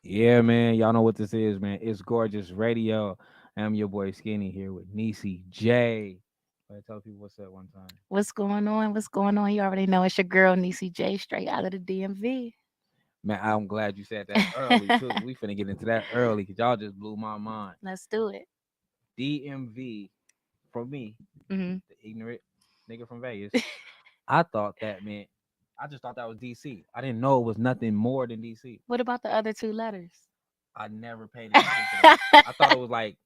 Yeah, man. Y'all know what this is, man. It's Gorgeous Radio. I'm your boy Skinny here with Neecy J. Tell people what's up one time. What's going on? What's going on? You already know it's your girl, Neecy J, straight out of the DMV. Man, I'm glad you said that early too. We finna get into that early because y'all just blew my mind. Let's do it. DMV from me, Hmm. the ignorant nigga from Vegas. I thought that meant I just thought that was DC. I didn't know it was nothing more than DC. What about the other two letters? I never paid attention to that. I thought it was like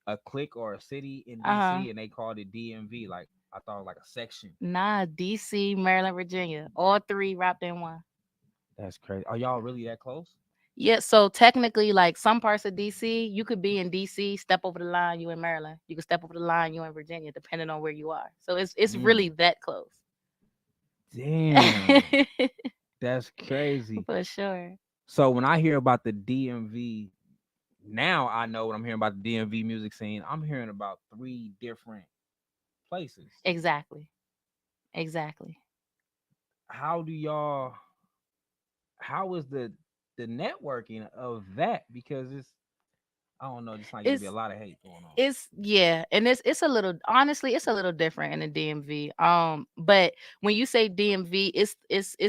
a clique or a city in Uh-huh. DC and they called it DMV. Like I thought it was like a section. Nah, DC, Maryland, Virginia. All three wrapped in one. That's crazy. Are y'all really that close? Yeah, so technically, like some parts of DC, you could be in DC, step over the line, you in Maryland. You could step over the line, you in Virginia, depending on where you are. So it's Mm, really that close. damn, that's crazy. For sure. So when I hear about the DMV, now I know when I'm hearing about the DMV music scene. I'm hearing about three different places. Exactly. Exactly. How do y'all? How is the networking of that? Because it's I don't know. Just like gonna be a It's lot of hate going on. It's yeah, and it's a little honestly, it's a little different in the DMV. But when you say DMV, it's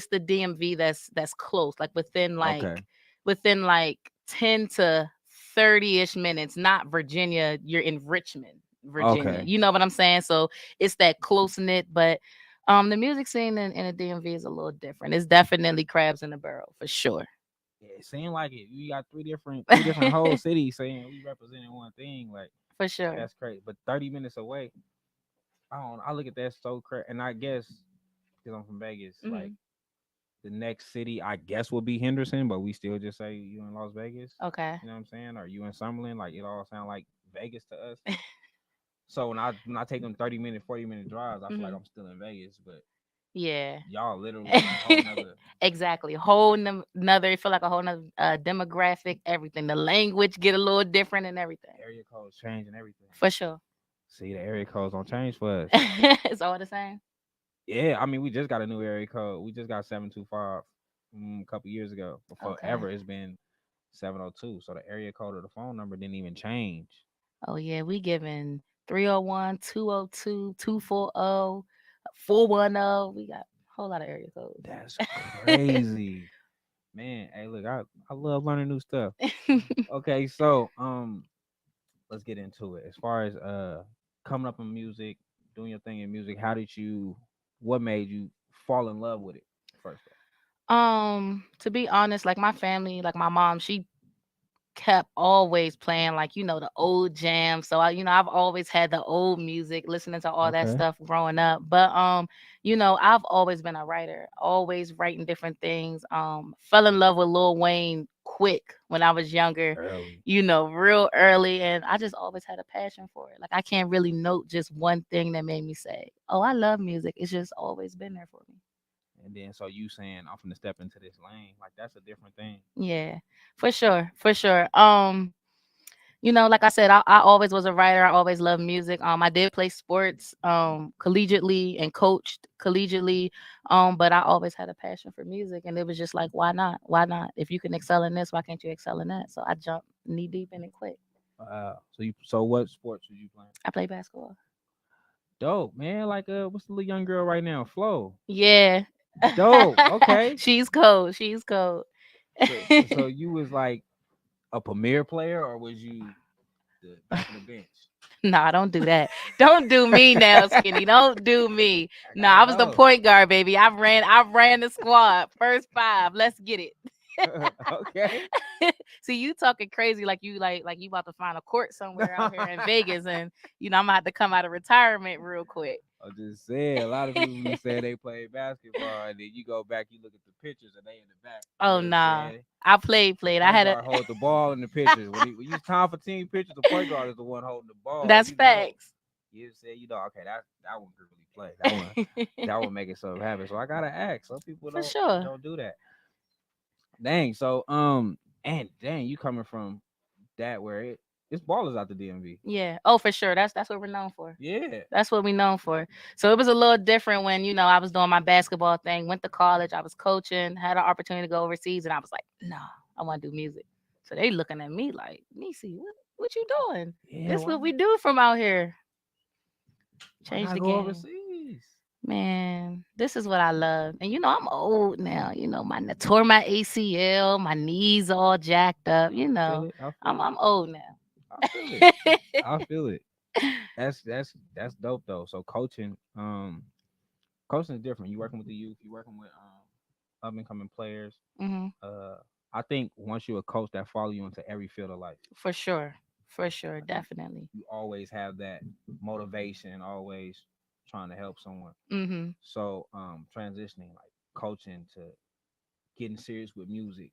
the DMV that's close, like Okay. within like 10 to 30-ish minutes, not Virginia. You're in Richmond, Virginia. Okay. You know what I'm saying? So it's that close knit, but the music scene in the DMV is a little different. It's definitely crabs in the barrel for sure. Yeah, it seemed like it. We got three different whole cities saying we representing one thing. Like For sure. that's crazy. But 30 minutes away, I don't. I look at that so crazy. And I guess because I'm from Vegas, like Hmm. the next city I guess will be Henderson, but we still just say you in Las Vegas. Okay. You know what I'm saying? Or you in Summerlin? Like it all sound like Vegas to us. So when I take them 30-minute, 40-minute drives, I feel like Hmm. I'm still in Vegas, but Yeah. y'all literally in a whole nother. Exactly. Whole another, it feel like a whole nother demographic, everything. The language get a little different and everything. Area codes change and everything. For sure. See, the area codes don't change for us. It's all the same. Yeah, I mean, we just got a new area code. We just got 725 a couple years ago. But Okay. forever, it's been 702. So the area code of the phone number didn't even change. Oh yeah, we giving 301, 202, 240, 410. We got a whole lot of area codes. That's crazy. Man, hey, look, I love learning new stuff. Okay, so let's get into it. As far as coming up in music, doing your thing in music, what made you fall in love with it first To be honest, like my family, like my mom, she kept always playing like the old jams. So I've always had the old music, listening to all off? that Okay. stuff growing up. But I've always been a writer, always writing different things. Fell in love with Lil Wayne quick when I was younger, Early. real early, and I just always had a passion for it. Like I can't really note just one thing that made me say, "Oh, I love music." It's just always been there for me. And then so you saying I'm gonna step into this lane, like that's a different thing. Yeah, for sure, for sure. Like I said, I always was a writer. I always loved music. I did play sports collegiately and coached collegiately. But I always had a passion for music, and it was just like, why not? Why not? If you can excel in this, why can't you excel in that? So I jumped knee deep in it quick. So what sports was you playing? I play basketball. Dope, man. Like what's the little young girl right now? Flo. Yeah. Dope. Okay. She's cold. She's cold. So you was like a premier player or was you the back of the bench? Nah, don't do that. Don't do me now, Skinny. Don't do me. I Nah, gotta I was the know. point guard, baby. I ran the squad. First five. Let's get it. Okay. See, you talking crazy like you about to find a court somewhere out here in Vegas, and I'm gonna have to come out of retirement real quick. I'm just saying, a lot of people be saying they play basketball, and then you go back, you look at the pictures, and they in the back. You Oh know what I'm nah, saying? I The played. I point had a. guard hold the ball in the pictures. When it's time for team pictures, the point guard is the one holding the ball. That's You know. facts. You say, okay, that one could really play. That one make it so happen. So I gotta ask. Some people For don't sure. don't do that. Dang. So and dang, you coming from that where it's ballers out the DMV. Yeah. Oh, for sure. That's what we're known for. Yeah. That's what we known for. So it was a little different when I was doing my basketball thing. Went to college. I was coaching. Had an opportunity to go overseas, and I was like, no. I want to do music. So they looking at me like, Neecy, what you doing? Yeah, This why what we do from out here. why Change not the go game. overseas? Man, this is what I love. And I'm old now. Tore my ACL, my knees all jacked up. I feel it. I I'm feel it. I'm old now. I feel it. I feel it. That's dope though. So coaching is different. You working with the youth, you working with up and coming players. Hmm. Uh I think once you're a coach, that follow you into every field of life. For sure. For sure. Like Definitely. you always have that motivation, always trying to help someone. Hmm. So transitioning like coaching to getting serious with music,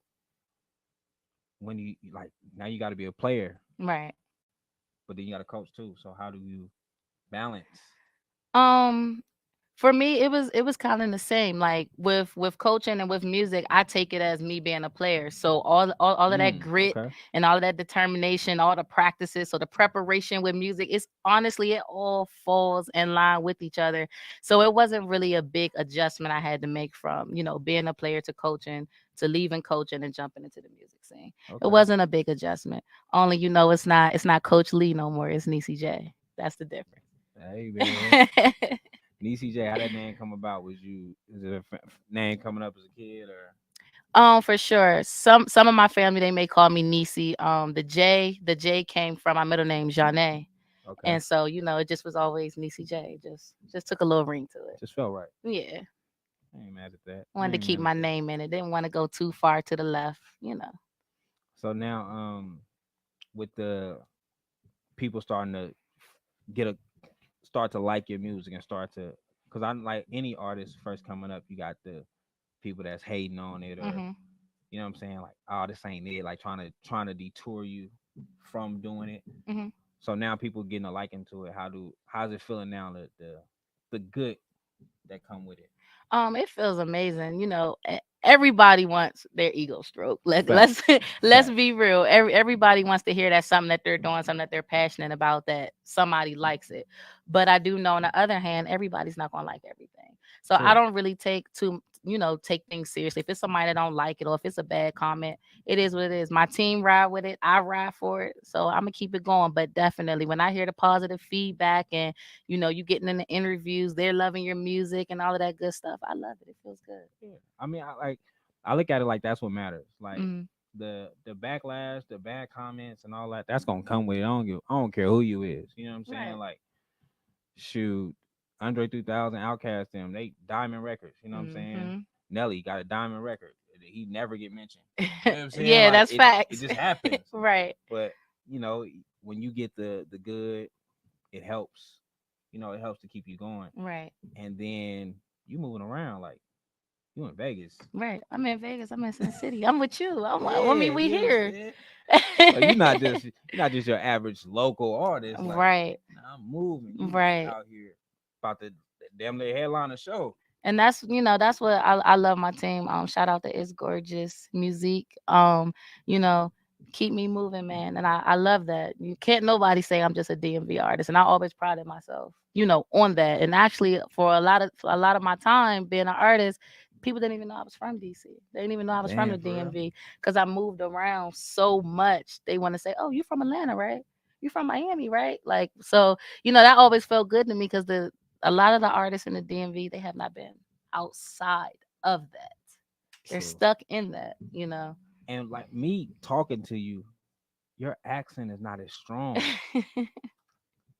when like now you got to be a player, Right. but then you got to coach too. So how do you balance? Um, For me, it was kind of the same. Like with coaching and with music, I take it as me being a player. So all of that grit Okay. and all of that determination, all the practices, so the preparation with music, it's honestly it all falls in line with each other. So it wasn't really a big adjustment I had to make from being a player to coaching to leaving coaching and jumping into the music scene. It Okay. wasn't a big adjustment. Only it's not Coach Lee no more. It's Neecy J. That's the difference. Hey man, Neecy J, how that name come about? Is it a name coming up as a kid or? For sure. Some of my family they may call me Nisi. The J came from my middle name, Janae. Okay, And so, it just was always Nisi J. Just took a little ring to it. just felt right. Yeah. I ain't mad at that. I Wanted to ain't keep mad at my that. name in it. Didn't want to go too far to the left. So now, with the people starting to get a start to like your music and start to, because I'm like any artist first coming up, you got the people that's hating on it or Mhm. you know what I'm saying, like, oh, this ain't it, like trying to detour you from doing it. Mhm. So now people getting a liking to it. How's it feeling now? The good that come with it. It feels amazing. Everybody wants their ego stroke. Let's Facts. let's Facts. be real. Everybody wants to hear that something that they're doing, something that they're passionate about, that somebody likes it. But I do know, on the other hand, everybody's not gonna like everything. So I True. don't really take things seriously. If it's somebody that don't like it or if it's a bad comment, it is what it is. My team ride with it. I ride for it. So I'm gonna keep it going. But definitely, when I hear the positive feedback and you getting in the interviews, they're loving your music and all of that good stuff. I love it. It feels good. Yeah. I mean, I look at it like that's what matters. Like Mm, the backlash, the bad comments, and all that. That's gonna come with it. I don't care who you is. You know what I'm saying? right. Like, shoot, Andre 3000, Outcast, them, they diamond records. You know what I'm saying? Hmm. Nelly got a diamond record. He never get mentioned. You know what I'm saying? Yeah, Like that's it facts. just happens. Right. But when you get the good, it helps. It helps to keep you going. Right. And then you moving around like you in Vegas. Right. I'm in Vegas. I'm in Sin City. I'm with you. I mean, Yeah, we you know what I'm here. saying? So you're not just your average local artist. Like, Right. nah, I'm moving. You Right. out here about to damn near headline a show. And that's what I love my team. Shout out to It's Gorgeous Music. You know, keep me moving, man. And I love that. You can't nobody say I'm just a DMV artist. And I always prided myself, on that. And actually for a lot of my time being an artist, people didn't even know I was from DC. They didn't even know I was from Damn, the for real. DMV because I moved around so much. They want to say, "Oh, you from Atlanta, right? You from Miami, right?" Like so, that always felt good to me because the a lot of the artists in the DMV, they have not been outside of that. They're True. stuck in that. And like me talking to you, your accent is not as strong.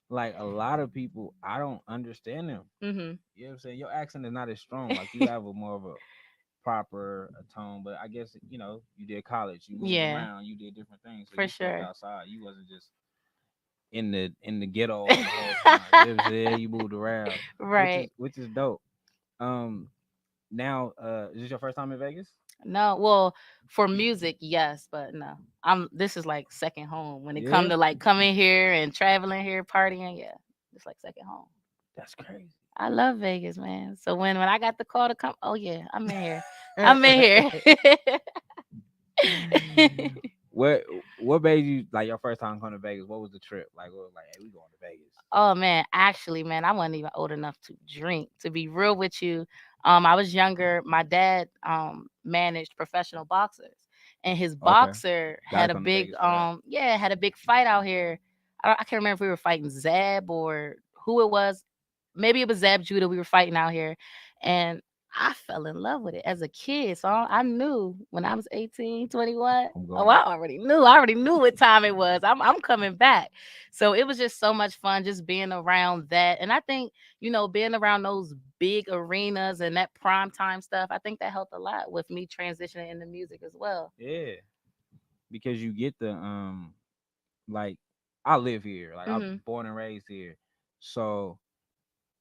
Like a lot of people, I don't understand them. Hmm. You know what I'm saying? Your accent is not as strong. Like you have a more of a proper tone, but I guess you did college, you moved Yeah, around, you did different things, so for you stepped sure. outside. You wasn't just in the ghetto the whole time. You know what I'm saying? You moved around, which is Right. which is dope. Um, now, is this your first time in Vegas? No, well, for music, yes, but no. This is like second home when it come Yeah, to like coming here and traveling here, partying. Yeah, it's like second home. that's crazy. I love Vegas, man. So when I got the call to come, oh yeah, I'm in here. I'm in here. what what made you like your first time coming to Vegas? What was the trip? Like, what was like, hey, we going to Vegas? Oh man, actually, man, I wasn't even old enough to drink. To be real with you, I was younger. My dad managed professional boxers, and his Okay. boxer Gotta had a come to big Vegas for that. yeah, had a big fight out here. I can't remember if we were fighting Zab or who it was. Maybe it was Zab Judah we were fighting out here, and I fell in love with it as a kid. So I knew when I was 18, 21. I'm Oh, going. I already knew. I already knew what time it was. I'm coming back. So it was just so much fun just being around that. And I think, being around those big arenas and that prime time stuff, I think that helped a lot with me transitioning into music as well. Yeah, because you get the like I live here, like I'm Mhm. born and raised here, so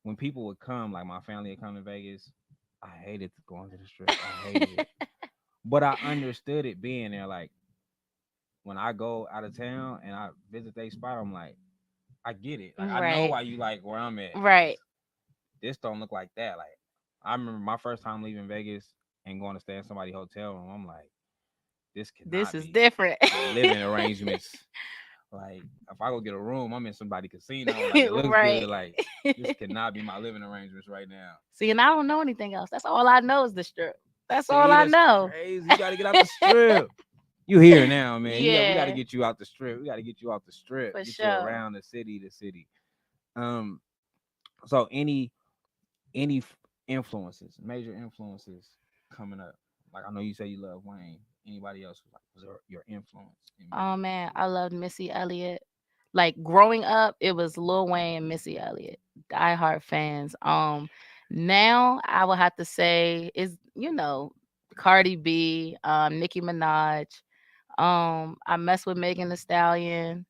when people would come, like my family would come to Vegas, I hated going to the strip. I hated it, but I understood it being there. Like when I go out of town and I visit that spot, I'm like, I get it. Like I know Right. why you like where I'm at, Right. cause this don't look like that. Like I remember my first time leaving Vegas and going to stay in somebody's hotel room. I'm like, this This cannot is be different. my living arrangements. Like if I go get a room, I'm in somebody's casino. Like it looks good. Right. Like this cannot be my living arrangements right now. See, and I don't know anything else. That's all I know is the strip. That's all See, I that's know. crazy. You got to get out the strip. You here now, man. We got to Yeah, get you out the strip. We got to get you off the strip. for Get you sure. around the city, Um, so any influences, major influences coming up. Like I know you say you love Wayne. Anybody else was your influence in Oh music? man, I loved Missy Elliott. Like growing up, it was Lil Wayne and Missy Elliott, diehard fans. Now I would have to say is Cardi B, Nicki Minaj. I mess with Megan Thee Stallion,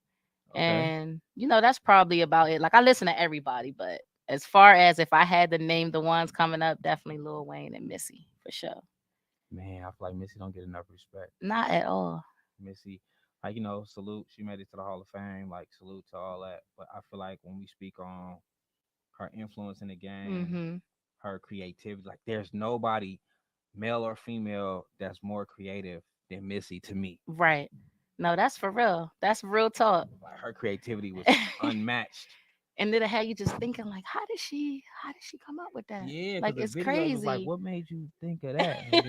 Okay, and that's probably about it. Like I listen to everybody, but as far as if I had to name the ones coming up, definitely Lil Wayne and Missy for sure. man. I feel like Missy don't get enough respect. Not at all. Missy, like salute. She made it to the Hall of Fame. Like salute to all that. But I feel like when we speak on her influence in the game, Mhm. her creativity, like there's nobody, male or female, that's more creative than Missy to me. Right. No, that's for real. That's real talk. Like her creativity was unmatched. And then it had you just thinking like, how did she come up with that? Yeah, because Like the it's videos was like, crazy. what made you think of that? And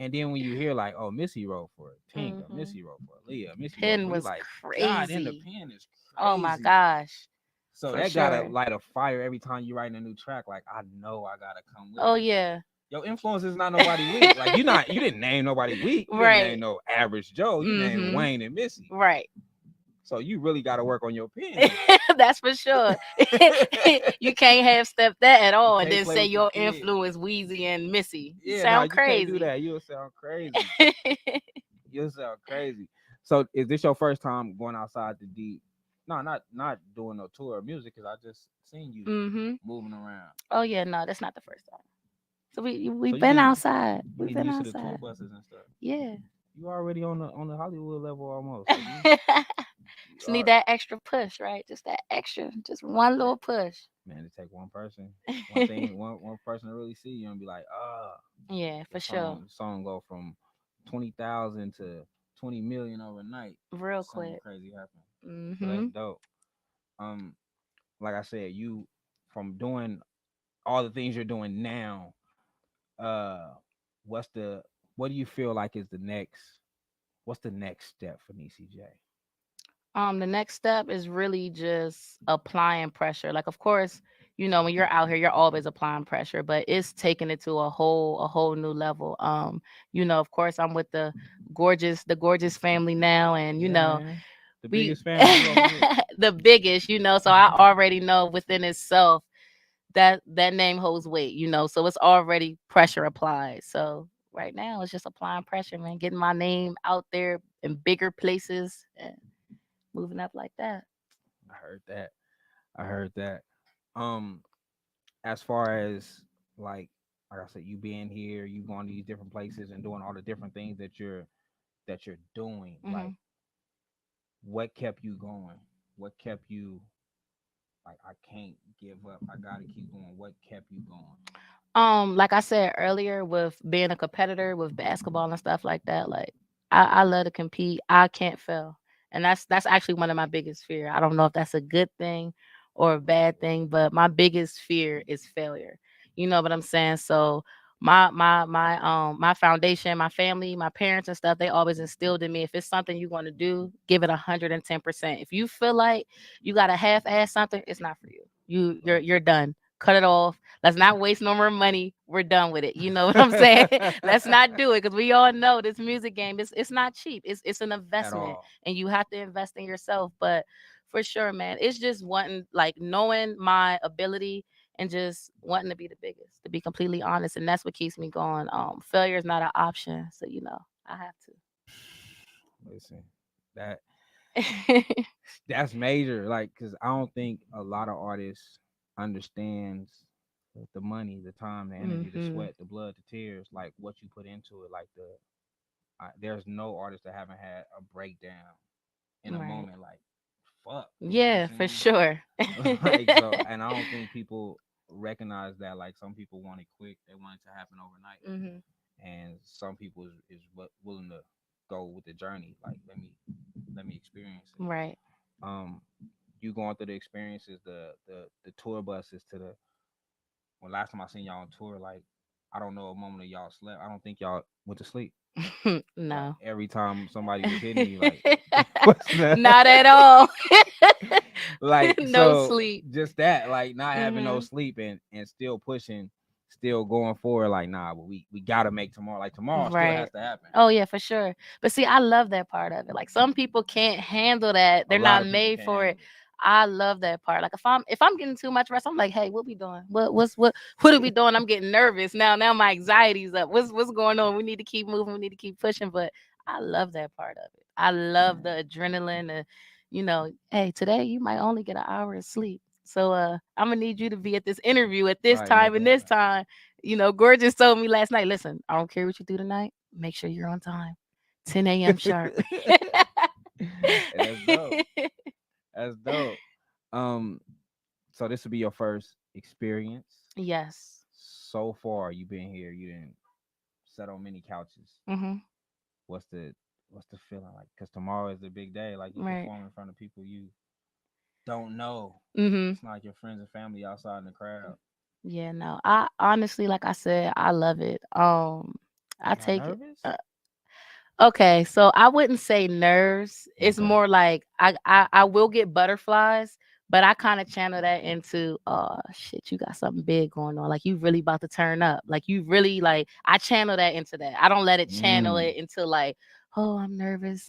then when you hear like, oh, Missy wrote for it, Tinka, Mhm. Missy wrote for it, Leah, Missy wrote Pen for it. You was like, God, in the crazy. pen is Oh my crazy. gosh. So For that gotta sure. light a fire every time you writing a new track. Like I know I gotta come with Oh it. yeah. Your influence is not nobody weak. Like you didn't name nobody weak. You didn't name Right. no average Joe. You named Mhm. Wayne and Missy. Right. So you really gotta work on your pen. That's for sure. You can't half step that at You all and can't then play say with the your kid. influence Wheezy and Missy. You Yeah, nah, sound you can't do crazy. that. You'll sound crazy. You'll sound crazy. So is this your first time going outside the deep? No, not doing no tour of music because I just seen you Mhm. moving around. Oh yeah, no, that's not the first time. So So we've been outside. you We've getting been used to the tour outside. buses and stuff. Yeah. You already on the Hollywood level almost. Like you Just need are that extra push, right? Just that extra, just one little push. man. To take one person, one thing, one person to really see you and be like, Yeah, for the sure. song go from 20,000 to 20 million overnight. Real Something quick. crazy happened. So that's Mhm. dope. Um, like I said, you from doing all the things you're doing now. Uh, what's the what do you feel like is the next? What's the next step for Neecy J? The next step is really just applying pressure. Like, of course, when you're out here, you're always applying pressure, but it's taking it to a whole new level. Of course, I'm with the gorgeous family now, and Yeah, man. The we biggest family you ever with. the biggest, so I already know within itself that name holds weight, so it's already pressure applied. So right now it's just applying pressure, man, getting my name out there in bigger places and moving up like that. I heard that. I heard that. Um, as far as like I said, you being here, you going to these different places and doing all the different things that you're doing. hmm Like, what kept you going? What kept you like? I can't give up. I gotta keep going. What kept you going? Like I said earlier, with being a competitor with basketball and stuff like that, like I love to compete. I can't fail. And that's actually one of my biggest fear. I don't know if that's a good thing or a bad thing, but my biggest fear is failure. You know what I'm saying? So my foundation, my family, my parents and stuff, they always instilled in me, if it's something you want to do, give it 110%. If you feel like you got to half ass something, it's not for you. You're done. Cut it off. Let's not waste no more money. We're done with it. You know what I'm saying? Let's not do it, because we all know this music game is, it's not cheap. It's an At investment, all. and you have to invest in yourself. But for sure, man, it's just wanting, like, knowing my ability and just wanting to be the biggest, to be completely honest. And that's what keeps me going. Failure is not an option. So, I have Listen, that to. that's major. Like, cause I don't think a lot of artists understands the money, the time, the energy, the Hmm. sweat, the blood, the tears, like what you put into it. Like there's no artist that haven't had a breakdown in a Right. moment. Like, fuck, you know what I'm Yeah, for saying? sure. Like, so, and I don't think people recognize that. Like, some people want it quick, they want it to happen overnight, Hmm. and some people is what willing to go with the journey. Like, let me experience it. Right. Um, you going through the experiences, the tour buses to the when last time I seen y'all on tour, like, I don't know a moment that y'all slept. I don't think y'all went to sleep. Like, No. every time somebody was hitting you, like, what's the Not at all. like, No so sleep. just that, like, not having no Hmm. sleep and still pushing, still going forward, like, nah, but we gotta make tomorrow. Like, tomorrow still has Right. to happen. Oh yeah, for sure. But see, I love that part of it. Like, some people can't handle that. A They're lot not of people made can't for it. handle it. I love that part. Like, if I'm getting too much rest, I'm like, hey, what we doing? What are we doing? I'm getting nervous now. Now my anxiety's up. What's going on? We need to keep moving. We need to keep pushing. But I love that part of it. I love Man, the adrenaline. Hey, today you might only get an hour of sleep. So I'm gonna need you to be at this interview at this right, make time it and this happen. time. Gorgeous told me last night, listen, I don't care what you do tonight. Make sure you're on time. 10 a.m. sharp. Hey, that's dope. That's dope. Um, so this will be your first experience. Yes. So far, you've been here. You didn't sit on many couches. Mhm. What's the feeling like? Because tomorrow is the big day. Like, you Right. perform in front of people you don't know. Mhm. It's not like your friends and family outside in the crowd. Yeah, no. I honestly, like I said, I love it. I Not take it. nervous? Okay, so I wouldn't say nerves. It's Okay. more like I will get butterflies, but I kind of channel that into, oh shit, you got something big going on. Like, you really about to turn up. Like, you really, like, I channel that into that. I don't let it channel Mm. it into, like, oh, I'm nervous.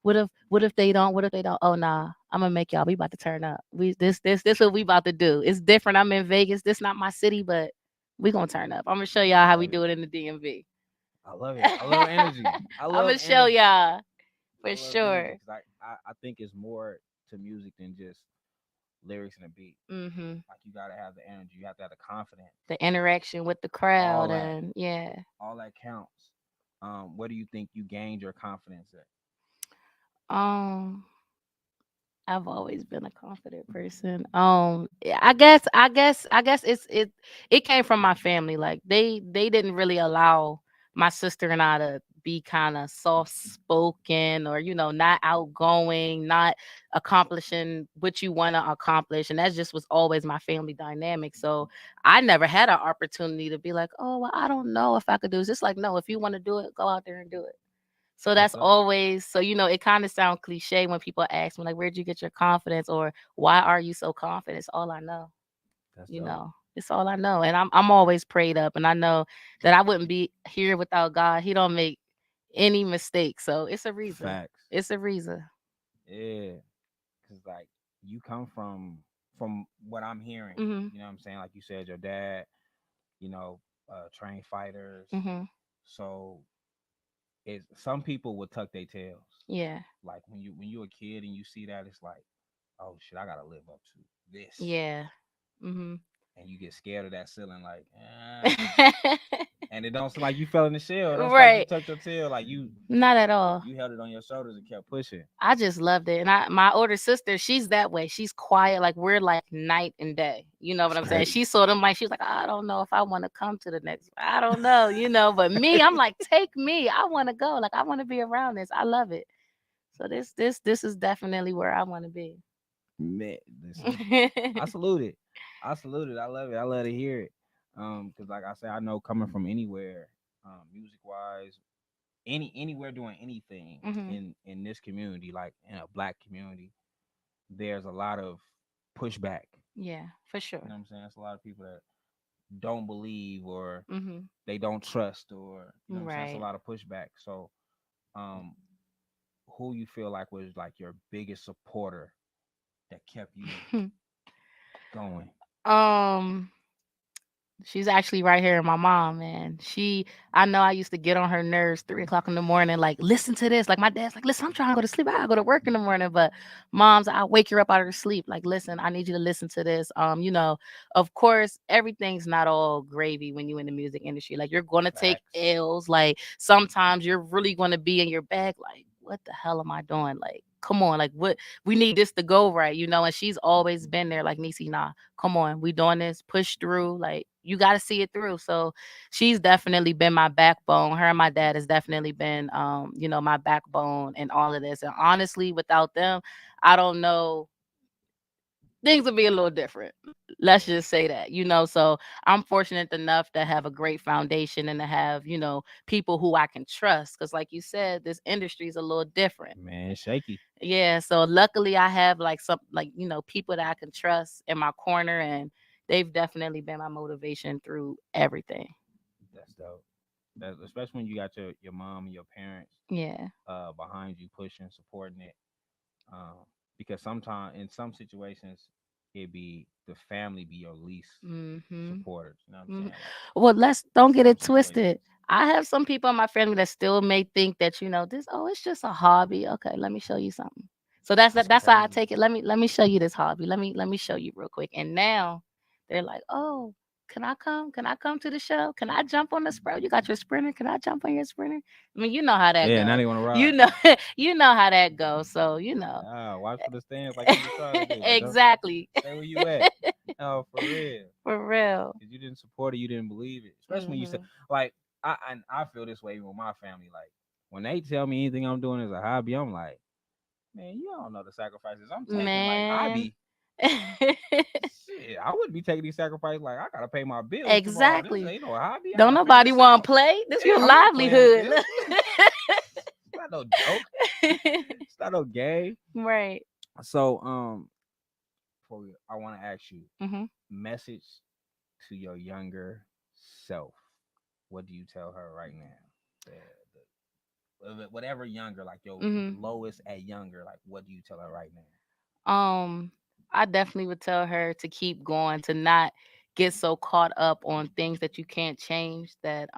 What if they don't? What if they don't? Oh nah, I'm gonna make y'all. We about to turn up. This what we about to do. It's different. I'm in Vegas. This not my city, but we gonna turn up. I'm gonna show y'all I how we love it. do it in the DMV. I love it. I love energy. I I'm love gonna show energy. y'all I for love energy sure. because I think it's more to music than just lyrics and a beat. Hmm. Like, you gotta have the energy. You have to have the confidence. The interaction with the All crowd, that. and yeah. All that counts. Where do you think you gained your confidence at? Um, I've always been a confident person. Yeah, I guess it came from my family. Like, they didn't really allow my sister and I to be kind of soft spoken, or not outgoing, not accomplishing what you want to accomplish, and that just was always my family dynamic. So I never had an opportunity to be like, oh, well, I don't know if I could do this. It's like, no, if you want to do it, go out there and do it. So That's that's dope. always, so it kind of sounds cliche when people ask me, like, where'd you get your confidence, or why are you so confident? It's all I know. That's dope. It's all I know. And I'm always prayed up, and I know that I wouldn't be here without God. He don't make any mistakes. So it's a reason. Facts. It's a reason. Yeah. Cause, like, you come from what I'm hearing. Mhm. You know what I'm saying? Like you said, your dad, you know, trained fighters. Mhm. So it's some people would tuck their tails. Yeah. Like, when you a kid and you see that, it's like, oh shit, I gotta live up to this. Yeah. Mhm. And you get scared of that ceiling, like, and it don't seem like you fell in the shell. It don't seem like you Right. tucked your tail, like Not at all. you held it on your shoulders and kept pushing. I just loved it. And my older sister, she's that way. She's quiet. Like, we're like night and day. You know what That's I'm saying? crazy. She saw them, like, she was like, I don't know if I want to come to the next. I don't know. But me, I'm like, take me. I want to go. Like, I want to be around this. I love it. So this is definitely where I want to be. Man, listen, I salute it. I salute it. I love it. I love to hear it. Because like I said, I know coming from anywhere, music wise, anywhere doing anything Mhm. in this community, like in a black community, there's a lot of pushback. Yeah, for You sure. know what I'm saying? It's a lot of people that don't believe or Mhm. they don't trust or you know what I'm saying? It's a Right. lot of pushback. So um who you feel like was like your biggest supporter that kept you going? um She's actually right here, my mom, man. I know I used to get on her nerves 3 o'clock in the morning, like, listen to this. Like, my dad's like, listen, I'm trying to go to sleep. I gotta go to work in the morning. But mom's, I wake her up out of her sleep. Like, listen, I need you to listen to this. Of course, everything's not all gravy when you in the music industry. Like, you're gonna take Facts. L's. Like, sometimes you're really gonna be in your bag, like, what the hell am I doing? Like, come on, like what we need this to go right, and she's always been there, like, Niecy, nah, come on, we doing this, push through, like you got to see it through. So she's definitely been my backbone. Her and my dad has definitely been my backbone in all of this. And honestly, without them, I don't know, things would be a little different. Let's Yeah. just say that. So I'm fortunate enough to have a great foundation and to have, people who I can trust. Cause like you said, this industry is a little different. Man, shaky. Yeah, so luckily I have like some like people that I can trust in my corner, and they've definitely been my motivation through everything. That's dope. That especially when you got your mom and your parents Yeah. behind you pushing, supporting it. Um, because sometimes in some situations it be the family be your least Mhm. supporters. You know what I'm Mhm. saying? Like Well, let's don't get some it twisted. situations. I have some people in my family that still may think that this. Oh, it's just a hobby. Okay, let me show you something. So that's That's that's how I crazy. take it. Let me show you this hobby. Let me show you real quick. And now they're like, oh, can I come? Can I come to the show? Can I jump on the sprinter? You got your sprinter? Can I jump on your sprinter? I mean, you know how that Yeah, now goes. they want to You ride. know, you know how that goes. So Ah, watch for the stands like you just trying to do. Like don't exactly. stay where you at. Oh, for real. For real. Because you didn't support it, you didn't believe it. Especially when you said Mhm. like I feel this way with my family. Like when they tell me anything I'm doing is a hobby, I'm like, man, you don't know the sacrifices I'm taking. Like I Man. be shit, I wouldn't be taking these sacrifices. Like I gotta pay my bills tomorrow. This Exactly. ain't no hobby. I Don't gotta figure nobody this want out. to play. This Yeah, your I'm not playing with livelihood. this. It's not no joke. It's not no game. Right. So I want to ask you Mhm. message to your younger self. What do you tell her right now? Whatever younger, like your Mhm. lowest at younger, like what do you tell her right now? Um, I definitely would tell her to keep going, to not get so caught up on things that you can't change. That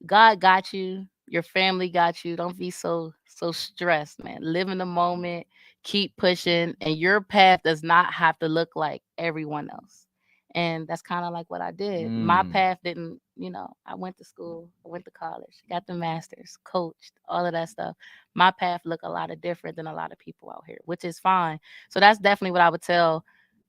God got you. Your family got you. Don't be so stressed, man. Live in the moment. Keep pushing, and your path does not have to look like everyone else. And that's kind of like what I did. My Mm, path didn't, I went to school, I went to college, got the master's, coached, all of that stuff. My path looked a lot of different than a lot of people out here, which is fine. So that's definitely what I would tell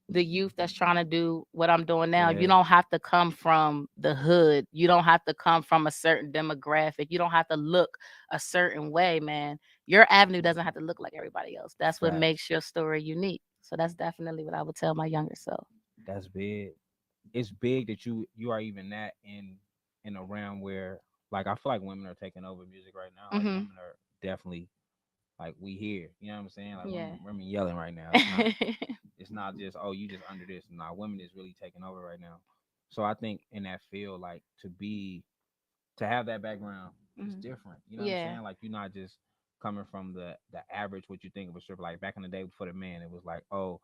the youth that's trying to do what I'm doing now. You yeah, don't have to come from the hood. You don't have to come from a certain demographic. You don't have to look a certain way, man. Your avenue doesn't have to look like everybody else. That's what facts. makes your story unique. So that's definitely what I would tell my younger self. That's big. It's big that you are even that in a realm where like I feel like women are taking over music right now. Like Mhm. women are definitely like we here. You know what I'm saying? Like Yeah. women yelling right now. It's not just oh you just under this. Nah, women is really taking over right now. So I think in that field, like to have that background is Mhm. different. You know what I'm Yeah. saying? Like you're not just coming from the average what you think of a stripper. Like back in the day before the man, it was like, oh,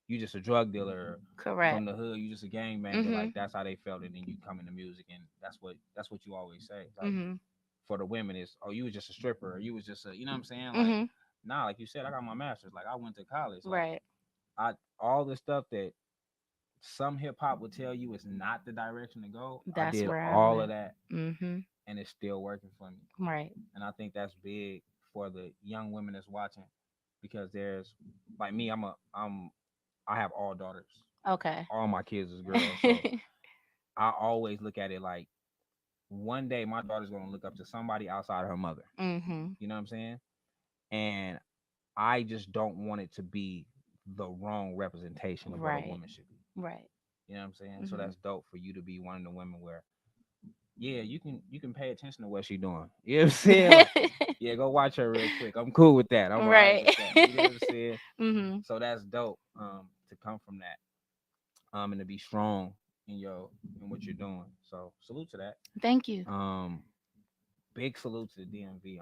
you just a drug dealer from Correct. the hood, you just a gangbanger. Like Mhm. that's how they felt it. And you come into music and that's what you always say. Like Mhm. for the women is oh you was just a stripper or you was just a you know what I'm saying? Like Mhm. nah, like you said, I got my master's. Like I went to college. Like Right. I all the stuff that some hip hop would tell you is not the direction to go. I That's did where I all of went. that Mhm. and it's still working for me. Right. And I think that's big for the young women that's watching because there's like me, I have all daughters. Okay. All my kids is girls. So I always look at it like one day my daughter's gonna look up to somebody outside of her mother. Mhm. You know what I'm saying? And I just don't want it to be the wrong representation of what a Right. woman should be. Right. You know what I'm saying? So Mhm. that's dope for you to be one of the women where, yeah, you can pay attention to what she doing. You know what I'm saying? Like, yeah, go watch her real quick. I'm cool with that. I'm all right Right. with that. You know what I'm saying? Mhm. So that's dope. To come from that. And to be strong in what you're doing. So salute to that. Thank you. Um, big salute to the DMV.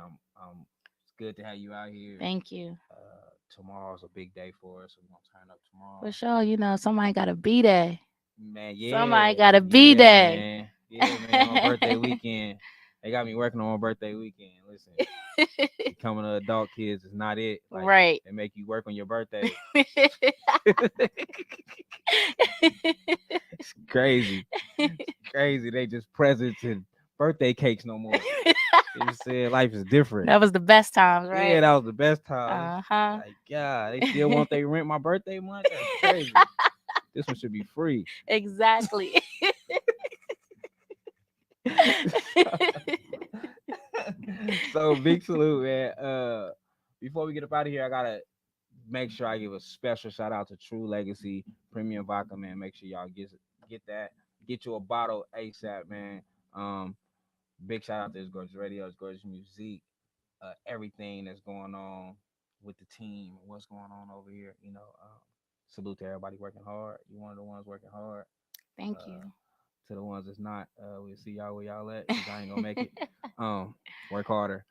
It's good to have you out here. Thank you. Tomorrow's a big day for us. We're gonna turn up For tomorrow. sure, somebody gotta be there. Man, Somebody yeah, gotta be yeah, there. man, yeah, man. My birthday weekend. They got me working on my birthday weekend. Listen, becoming an adult kids is not it. Like Right. they make you work on your birthday. It's crazy. It's crazy. They just presents and birthday cakes no more. You know what I'm saying? Life is different. That was the best times, Yeah, right? that was the best times. Uh-huh. Like, yeah, they still want they rent my birthday month. That's crazy. This one should be free. Exactly. So big salute, man. Before we get up out of here, I gotta make sure I give a special shout out to True Legacy Premium Vodka, man. Make sure y'all get that. Get you a bottle ASAP, man. Um, Big shout out to this gorgeous radio, this gorgeous music, everything that's going on with the team, what's going on over here. Salute to everybody working hard. You one of the ones working hard. Thank Uh, you. to the ones that's not, we'll see y'all where y'all at because I ain't gonna make it. Work harder.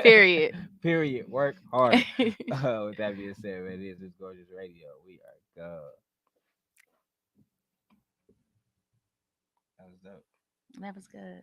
Period. Period. Work harder. With that being said, man, it is this gorgeous radio. We are good. That was dope. That was good.